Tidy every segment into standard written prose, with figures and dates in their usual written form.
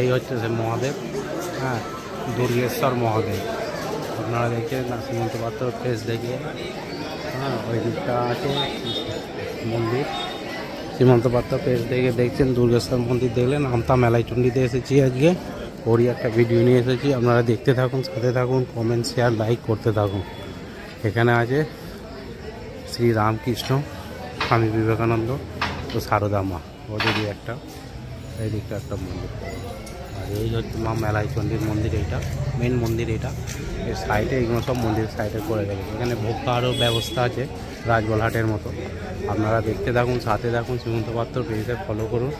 এই হচ্ছে সে মহাদেব, হ্যাঁ, দুর্গেশ্বর মহাদেব। আপনারা দেখছেন শ্রীমন্ত পাত্র ফেস দেখে, হ্যাঁ, ওই দিকটা আছে মন্দির। শ্রীমন্ত পাত্র ফেস দেখে দেখছেন দুর্গেশ্বর মন্দির দেখলেন। আমতা মেলাইচণ্ডীতে এসেছি আজকে, ওরই একটা ভিডিও নিয়ে এসেছি। আপনারা দেখতে থাকুন, সাথে থাকুন, কমেন্ট শেয়ার লাইক করতে থাকুন। এখানে আছে শ্রী রামকৃষ্ণ, স্বামী বিবেকানন্দ ও সারদা মা, ওদেরই একটা এই দিকটা একটা মন্দির। আর এই হচ্ছে মা মেলাইচণ্ডীর মন্দির, এইটা মেন মন্দির। এটা এর সাইডে এগুলো সব মন্দির সাইডে করে রেখেছে। এখানে ভোগ খাওয়ারও ব্যবস্থা আছে রাজবলহাটের মতো। আপনারা দেখতে থাকুন, সাথে থাকুন, শ্রীমন্ত পাত্র পেজে ফলো করুন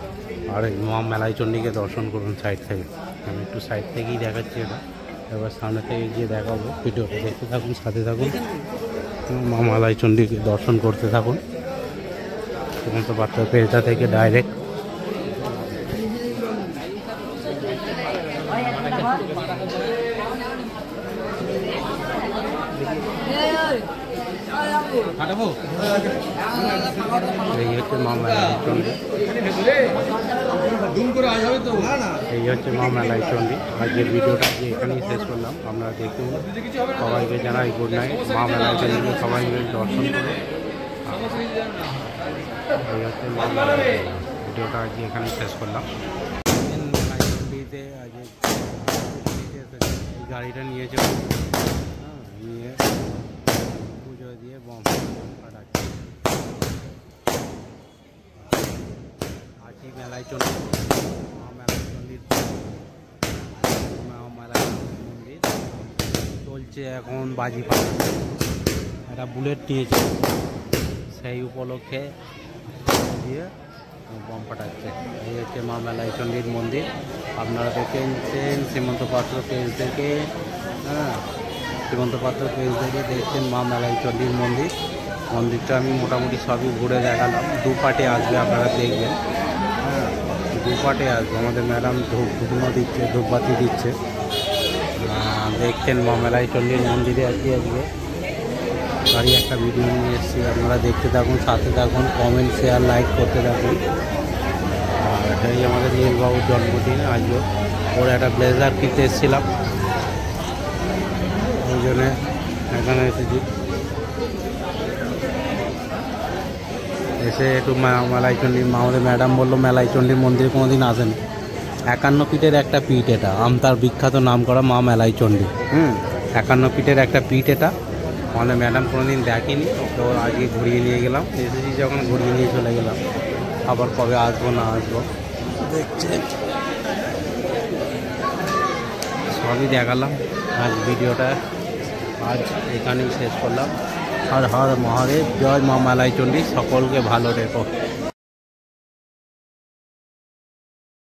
আর এই মা মেলাইচণ্ডীকে দর্শন করুন সাইড থেকে। আমি একটু সাইড থেকেই দেখাচ্ছি এটা, এবার সামনে থেকে গিয়ে দেখাবো। ভিডিওটা দেখতে থাকুন, সাথে থাকুন, মা মেলাইচণ্ডীকে দর্শন করতে থাকুন। শ্রীমন্ত পাত্র পেজটা থেকে ডাইরেক্ট। এই হচ্ছে মা মেলাইচণ্ডী, এই হচ্ছে মা মেলাইচণ্ডী। আজকের ভিডিওটা আজকে এখানেই শেষ করলাম। আপনারা দেখুন, সবাইকে জানাই গুড নাইট। মা মেলাইচণ্ডীকে সবাই মিলে দর্শন করে। এই হচ্ছে মা মেলাইচণ্ডী। ভিডিওটা আজকে এখানেই শেষ করলাম। মেলাইচণ্ডীতে আজকে এই গাড়িটা নিয়েছে, নিয়ে পুজো দিয়ে বম ফাটাচ্ছে। আছি মেলাইচণ্ডী, মা মেলাইচণ্ডীর মন্দির চলছে এখন বাজি ফাটাচ্ছে। একটা বুলেট নিয়েছে, সেই উপলক্ষে দিয়ে বম ফাটাচ্ছে। এই হচ্ছে মা মেলাইচণ্ডীর মন্দির। আপনারা দেখেছেন শ্রীমন্ত পাত্র পেজ থেকে, হ্যাঁ, শ্রীমন্ত পাত্র পেজ থেকে দেখছেন মা মেলাইচণ্ডীর মন্দির। মন্দিরটা আমি মোটামুটি সবই ঘুরে দেখালাম। দু পার্টে আসবে, আপনারা দেখবেন, হ্যাঁ, দু পার্টে আসবে। আমাদের ম্যাডাম ধূপনো দিচ্ছে, ধূপবাতি দিচ্ছে। দেখছেন মা মেলাইচণ্ডীর মন্দিরে আজকে গাড়ি একটা ভিডিও নিয়ে এসেছি। আপনারা দেখতে থাকুন, সাথে থাকুন, কমেন্ট শেয়ার লাইক করতে থাকুন। আর এটাই আমাদের নীলবাবুর জন্মদিন আজকে। ওর একটা ব্লেজার কিনতে এসেছিলাম, ওই জন্যে এখানে এসেছি। এসে একটু মেলাইচণ্ডী, আমাদের ম্যাডাম বললো মেলাইচণ্ডীর মন্দিরে কোনো দিন আসেনি। 51 ফিটের একটা পিঠ এটা, আমতার বিখ্যাত নাম করা মা মেলাইচণ্ডী। 51 ফিটের একটা পিঠ এটা। আমাদের ম্যাডাম কোনো দিন দেখেনি, তো আজকে ঘুরিয়ে নিয়ে গেলাম। এসেছি যখন ঘুরিয়ে নিয়ে চলে গেলাম, আবার কবে আসবো না আসবো দেখছেন, সবই দেখালাম। আজ ভিডিওটা আজ এখানেই শেষ করলাম। হর হর মহাদেব, জয় মা মেলাইচণ্ডী, সকলকে ভালো রেখো।